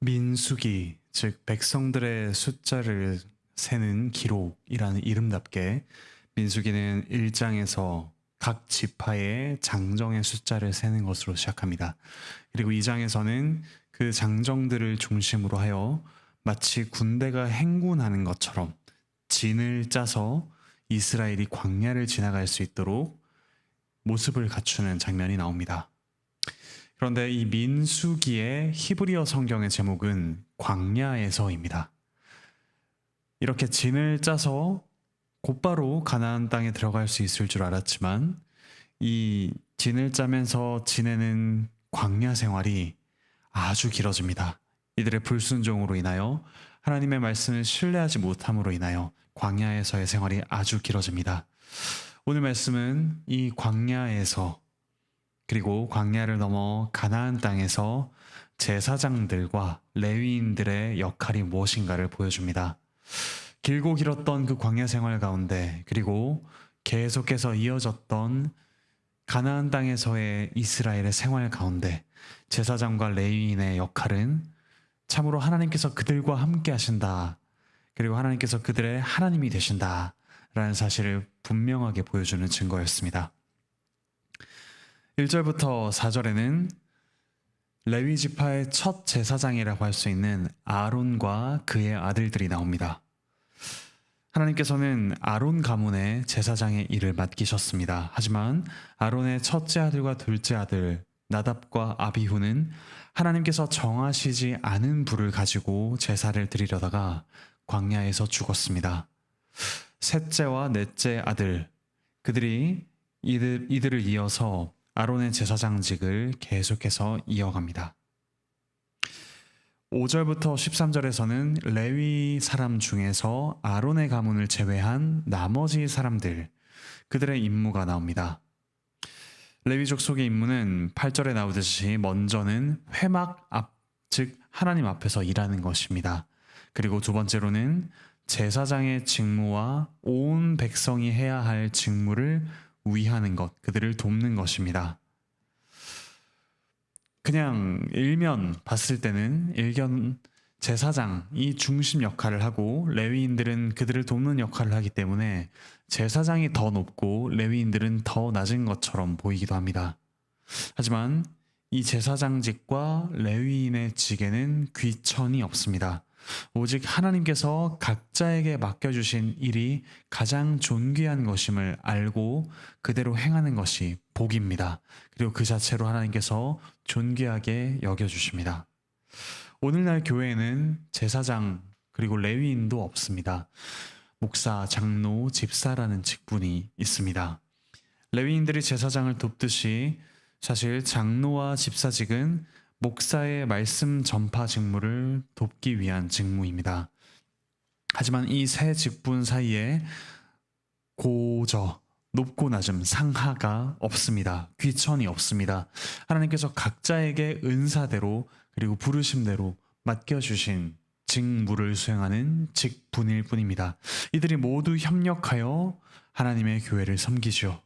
민수기, 즉 백성들의 숫자를 세는 기록이라는 이름답게 민수기는 1장에서 각 지파의 장정의 숫자를 세는 것으로 시작합니다. 그리고 2장에서는 그 장정들을 중심으로 하여 마치 군대가 행군하는 것처럼 진을 짜서 이스라엘이 광야를 지나갈 수 있도록 모습을 갖추는 장면이 나옵니다. 그런데 이 민수기의 히브리어 성경의 제목은 광야에서입니다. 이렇게 진을 짜서 곧바로 가나안 땅에 들어갈 수 있을 줄 알았지만 이 진을 짜면서 지내는 광야 생활이 아주 길어집니다. 이들의 불순종으로 인하여 하나님의 말씀을 신뢰하지 못함으로 인하여 광야에서의 생활이 아주 길어집니다. 오늘 말씀은 이 광야에서 그리고 광야를 넘어 가나안 땅에서 제사장들과 레위인들의 역할이 무엇인가를 보여줍니다. 길고 길었던 그 광야 생활 가운데 그리고 계속해서 이어졌던 가나안 땅에서의 이스라엘의 생활 가운데 제사장과 레위인의 역할은 참으로 하나님께서 그들과 함께 하신다. 그리고 하나님께서 그들의 하나님이 되신다. 라는 사실을 분명하게 보여주는 증거였습니다. 1절부터 4절에는 레위 지파의 첫 제사장이라고 할 수 있는 아론과 그의 아들들이 나옵니다. 하나님께서는 아론 가문의 제사장의 일을 맡기셨습니다. 하지만 아론의 첫째 아들과 둘째 아들 나답과 아비후는 하나님께서 정하시지 않은 불을 가지고 제사를 드리려다가 광야에서 죽었습니다. 셋째와 넷째 아들 그들이 이들을 이어서 아론의 제사장직을 계속해서 이어갑니다. 5절부터 13절에서는 레위 사람 중에서 아론의 가문을 제외한 나머지 사람들, 그들의 임무가 나옵니다. 레위 족속의 임무는 8절에 나오듯이 먼저는 회막 앞, 즉 하나님 앞에서 일하는 것입니다. 그리고 두 번째로는 제사장의 직무와 온 백성이 해야 할 직무를 위하는 것, 그들을 돕는 것입니다. 그냥 일면 봤을 때는 일견 제사장이 중심 역할을 하고 레위인들은 그들을 돕는 역할을 하기 때문에 제사장이 더 높고 레위인들은 더 낮은 것처럼 보이기도 합니다. 하지만 이 제사장직과 레위인의 직에는 귀천이 없습니다. 오직 하나님께서 각자에게 맡겨주신 일이 가장 존귀한 것임을 알고 그대로 행하는 것이 복입니다. 그리고 그 자체로 하나님께서 존귀하게 여겨주십니다. 오늘날 교회에는 제사장 그리고 레위인도 없습니다. 목사, 장로, 집사라는 직분이 있습니다. 레위인들이 제사장을 돕듯이 사실 장로와 집사직은 목사의 말씀 전파 직무를 돕기 위한 직무입니다. 하지만 이 세 직분 사이에 고저, 높고 낮음, 상하가 없습니다. 귀천이 없습니다. 하나님께서 각자에게 은사대로 그리고 부르심대로 맡겨주신 직무를 수행하는 직분일 뿐입니다. 이들이 모두 협력하여 하나님의 교회를 섬기죠.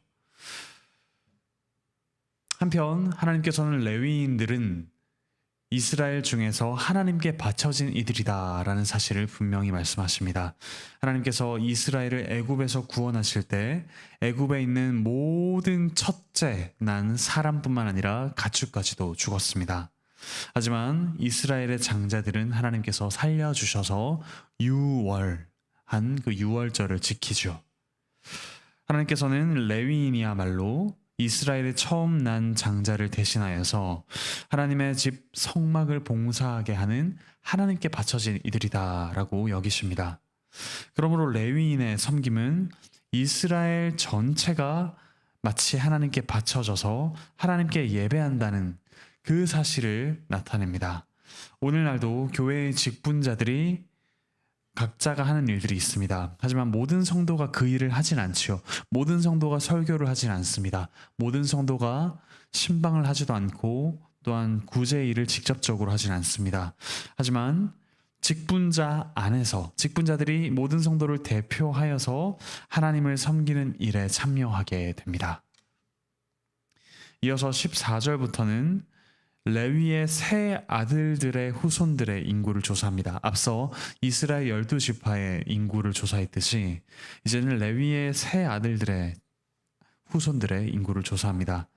한편 하나님께서는 레위인들은 이스라엘 중에서 하나님께 바쳐진 이들이다 라는 사실을 분명히 말씀하십니다. 하나님께서 이스라엘을 애굽에서 구원하실 때 애굽에 있는 모든 첫째 난 사람뿐만 아니라 가축까지도 죽었습니다. 하지만 이스라엘의 장자들은 하나님께서 살려주셔서 유월한 그 유월절을 지키죠. 하나님께서는 레위인이야말로 이스라엘의 처음 난 장자를 대신하여서 하나님의 집 성막을 봉사하게 하는 하나님께 바쳐진 이들이다라고 여기십니다. 그러므로 레위인의 섬김은 이스라엘 전체가 마치 하나님께 바쳐져서 하나님께 예배한다는 그 사실을 나타냅니다. 오늘날도 교회의 직분자들이 각자가 하는 일들이 있습니다. 하지만 모든 성도가 그 일을 하진 않지요. 모든 성도가 설교를 하진 않습니다. 모든 성도가 신방을 하지도 않고 또한 구제 일을 직접적으로 하진 않습니다. 하지만 직분자 안에서 직분자들이 모든 성도를 대표하여서 하나님을 섬기는 일에 참여하게 됩니다. 이어서 14절부터는 레위의 세 아들들의 후손들의 인구를 조사합니다. 앞서 이스라엘 12지파의 인구를 조사했듯이 이제는 레위의 세 아들들의 후손들의 인구를 조사합니다.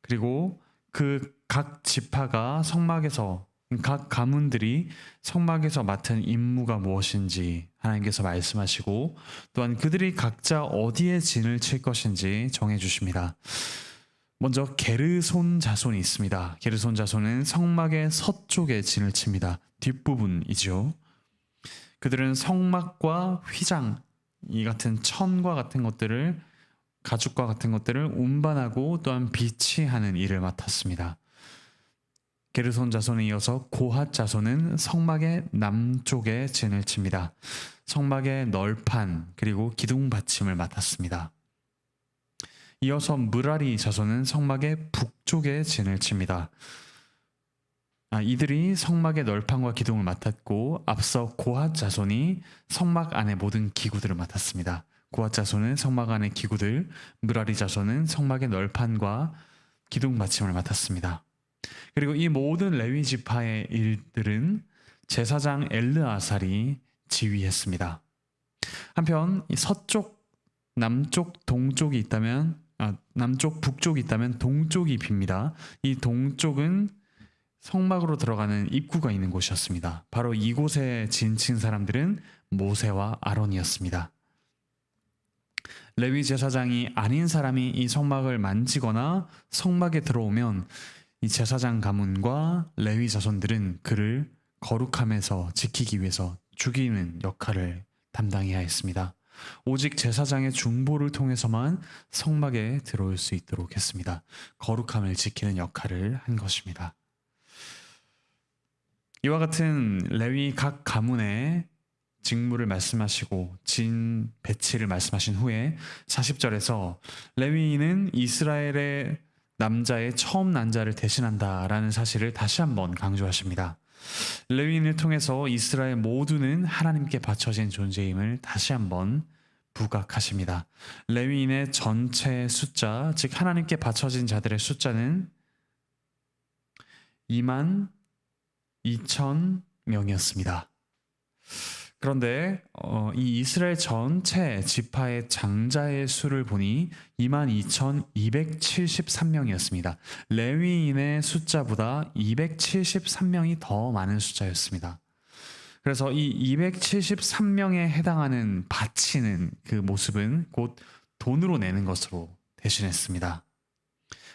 그리고 그 각 지파가 성막에서 각 가문들이 성막에서 맡은 임무가 무엇인지 하나님께서 말씀하시고 또한 그들이 각자 어디에 진을 칠 것인지 정해주십니다. 먼저 게르손 자손이 있습니다. 게르손 자손은 성막의 서쪽에 진을 칩니다. 뒷부분이죠. 그들은 성막과 휘장, 이 같은 천과 같은 것들을 가죽과 같은 것들을 운반하고 또한 비치하는 일을 맡았습니다. 게르손 자손에 이어서 고핫 자손은 성막의 남쪽에 진을 칩니다. 성막의 널판 그리고 기둥 받침을 맡았습니다. 이어서 므라리 자손은 성막의 북쪽에 진을 칩니다. 이들이 성막의 널판과 기둥을 맡았고 앞서 고핫 자손이 성막 안의 모든 기구들을 맡았습니다. 고핫 자손은 성막 안의 기구들, 므라리 자손은 성막의 널판과 기둥 받침을 맡았습니다. 그리고 이 모든 레위 지파의 일들은 제사장 엘르아살이 지휘했습니다. 한편 서쪽, 남쪽, 동쪽이 있다면 남쪽, 북쪽이 있다면 동쪽이 빕니다. 이 동쪽은 성막으로 들어가는 입구가 있는 곳이었습니다. 바로 이곳에 진친 사람들은 모세와 아론이었습니다. 레위 제사장이 아닌 사람이 이 성막을 만지거나 성막에 들어오면 이 제사장 가문과 레위 자손들은 그를 거룩함에서 지키기 위해서 죽이는 역할을 담당해야 했습니다. 오직 제사장의 중보를 통해서만 성막에 들어올 수 있도록 했습니다. 거룩함을 지키는 역할을 한 것입니다. 이와 같은 레위 각 가문의 직무를 말씀하시고 진 배치를 말씀하신 후에 40절에서 레위인은 이스라엘의 남자의 처음 난 자를 대신한다라는 사실을 다시 한번 강조하십니다. 레위인을 통해서 이스라엘 모두는 하나님께 바쳐진 존재임을 다시 한번 부각하십니다. 레위인의 전체 숫자, 즉 하나님께 바쳐진 자들의 숫자는 22,000명이었습니다. 그런데 이 이스라엘 전체 지파의 장자의 수를 보니 22,273명이었습니다. 레위인의 숫자보다 273명이 더 많은 숫자였습니다. 그래서 이 273명에 해당하는 바치는 그 모습은 곧 돈으로 내는 것으로 대신했습니다.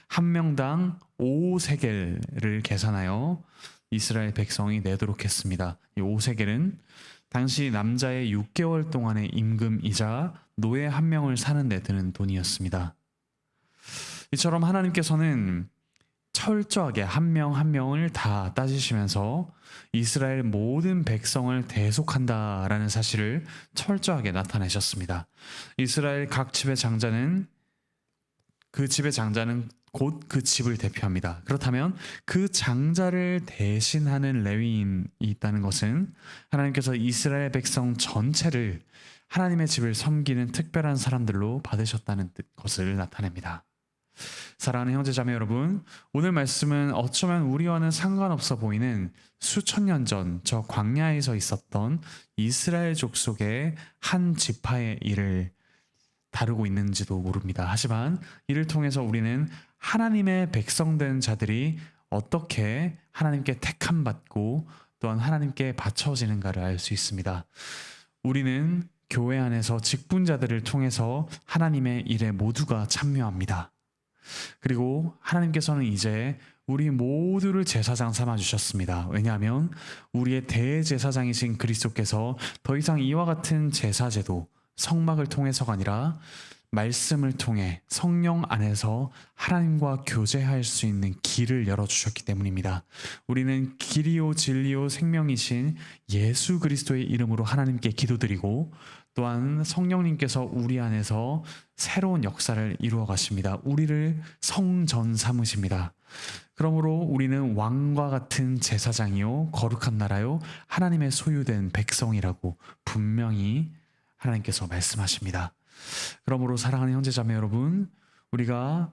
한 명당 5세겔을 계산하여 이스라엘 백성이 내도록 했습니다. 이 5세겔은 당시 남자의 6개월 동안의 임금이자 노예 한 명을 사는 데 드는 돈이었습니다. 이처럼 하나님께서는 철저하게 한 명 한 명을 다 따지시면서 이스라엘 모든 백성을 대속한다라는 사실을 철저하게 나타내셨습니다. 이스라엘 각 집의 장자는 곧 그 집을 대표합니다. 그렇다면 그 장자를 대신하는 레위인이 있다는 것은 하나님께서 이스라엘 백성 전체를 하나님의 집을 섬기는 특별한 사람들로 받으셨다는 것을 나타냅니다. 사랑하는 형제자매 여러분, 오늘 말씀은 어쩌면 우리와는 상관없어 보이는 수천 년 전 저 광야에서 있었던 이스라엘 족속의 한 지파의 일을 다루고 있는지도 모릅니다. 하지만 이를 통해서 우리는 하나님의 백성된 자들이 어떻게 하나님께 택함받고 또한 하나님께 바쳐지는가를 알 수 있습니다. 우리는 교회 안에서 직분자들을 통해서 하나님의 일에 모두가 참여합니다. 그리고 하나님께서는 이제 우리 모두를 제사장 삼아주셨습니다. 왜냐하면 우리의 대제사장이신 그리스도께서 더 이상 이와 같은 제사제도, 성막을 통해서가 아니라 말씀을 통해 성령 안에서 하나님과 교제할 수 있는 길을 열어주셨기 때문입니다. 우리는 길이요 진리요 생명이신 예수 그리스도의 이름으로 하나님께 기도드리고 또한 성령님께서 우리 안에서 새로운 역사를 이루어 가십니다. 우리를 성전 삼으십니다. 그러므로 우리는 왕과 같은 제사장이요 거룩한 나라요 하나님의 소유된 백성이라고 분명히 하나님께서 말씀하십니다. 그러므로 사랑하는 형제자매 여러분, 우리가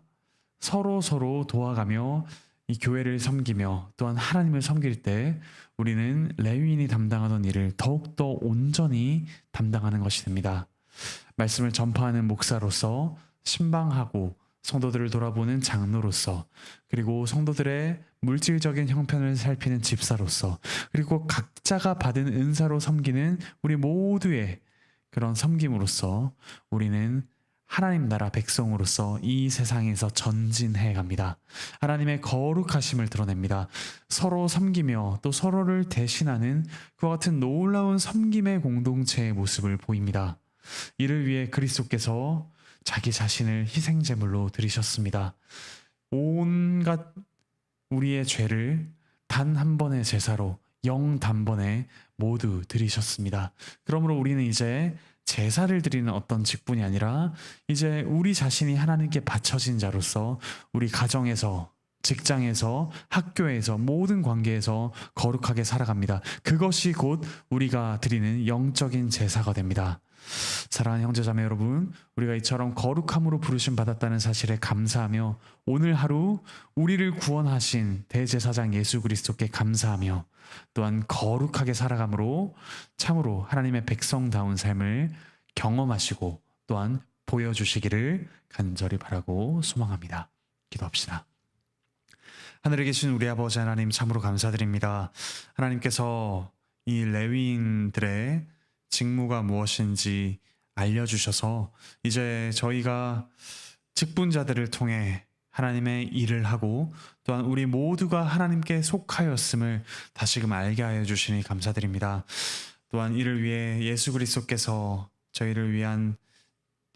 서로 도와가며 이 교회를 섬기며 또한 하나님을 섬길 때 우리는 레위인이 담당하던 일을 더욱더 온전히 담당하는 것이 됩니다. 말씀을 전파하는 목사로서, 신방하고 성도들을 돌아보는 장로로서, 그리고 성도들의 물질적인 형편을 살피는 집사로서, 그리고 각자가 받은 은사로 섬기는 우리 모두의 그런 섬김으로써 우리는 하나님 나라 백성으로서 이 세상에서 전진해 갑니다. 하나님의 거룩하심을 드러냅니다. 서로 섬기며 또 서로를 대신하는 그와 같은 놀라운 섬김의 공동체의 모습을 보입니다. 이를 위해 그리스도께서 자기 자신을 희생제물로 드리셨습니다. 온갖 우리의 죄를 단 한 번의 제사로 영단번에 모두 드리셨습니다. 그러므로 우리는 이제 제사를 드리는 어떤 직분이 아니라 이제 우리 자신이 하나님께 바쳐진 자로서 우리 가정에서, 직장에서, 학교에서, 모든 관계에서 거룩하게 살아갑니다. 그것이 곧 우리가 드리는 영적인 제사가 됩니다. 사랑하는 형제자매 여러분, 우리가 이처럼 거룩함으로 부르심 받았다는 사실에 감사하며 오늘 하루 우리를 구원하신 대제사장 예수 그리스도께 감사하며 또한 거룩하게 살아감으로 참으로 하나님의 백성다운 삶을 경험하시고 또한 보여주시기를 간절히 바라고 소망합니다. 기도합시다. 하늘에 계신 우리 아버지 하나님, 참으로 감사드립니다. 하나님께서 이 레위인들의 직무가 무엇인지 알려주셔서 이제 저희가 직분자들을 통해 하나님의 일을 하고 또한 우리 모두가 하나님께 속하였음을 다시금 알게 하여 주시니 감사드립니다. 또한 이를 위해 예수 그리스도께서 저희를 위한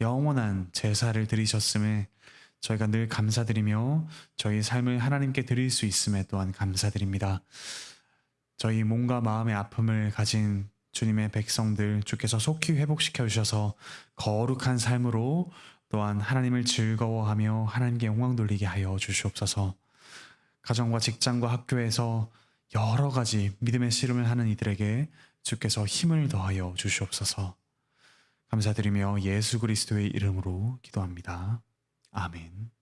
영원한 제사를 드리셨음에 저희가 늘 감사드리며 저희 삶을 하나님께 드릴 수 있음에 또한 감사드립니다. 저희 몸과 마음의 아픔을 가진 주님의 백성들 주께서 속히 회복시켜 주셔서 거룩한 삶으로 또한 하나님을 즐거워하며 하나님께 영광 돌리게 하여 주시옵소서. 가정과 직장과 학교에서 여러 가지 믿음의 씨름을 하는 이들에게 주께서 힘을 더하여 주시옵소서. 감사드리며 예수 그리스도의 이름으로 기도합니다. 아멘.